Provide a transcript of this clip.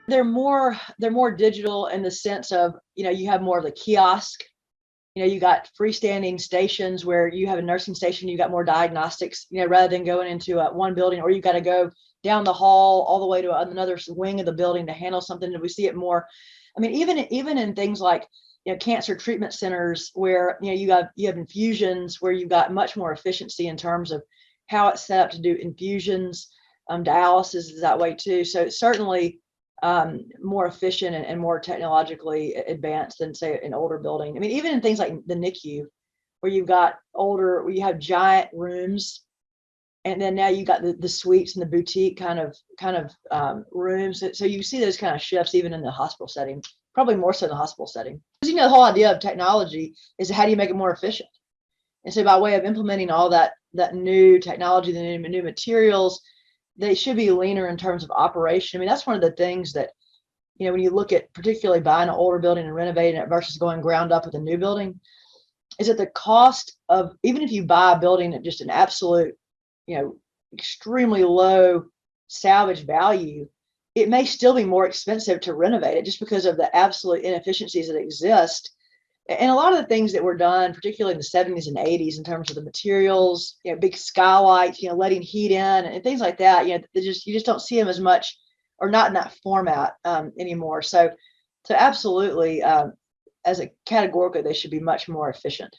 they're more digital in the sense of, you have more of the kiosk. You got freestanding stations where you have a nursing station, you got more diagnostics, rather than going into one building, or you got to go down the hall all the way to another wing of the building to handle something. And we see it more. I mean, even in things like, cancer treatment centers where, you have infusions where you've got much more efficiency in terms of how it's set up to do infusions. Dialysis is that way too. So it's certainly more efficient and more technologically advanced than, say, an older building. I mean, even in things like the NICU, where where you have giant rooms, and then now you got the suites and the boutique kind of rooms. So you see those kind of shifts even in the hospital setting, probably more so in the hospital setting. Because the whole idea of technology is how do you make it more efficient? And so by way of implementing all that new technology, the new materials, they should be leaner in terms of operation. I mean, that's one of the things that, when you look at particularly buying an older building and renovating it versus going ground up with a new building, is that the cost of, even if you buy a building at just an absolute, extremely low salvage value, it may still be more expensive to renovate it just because of the absolute inefficiencies that exist. And a lot of the things that were done, particularly in the 70s and 80s, in terms of the materials, big skylights, letting heat in and things like that, you just don't see them as much, or not in that format anymore. So absolutely, as a categorically, they should be much more efficient.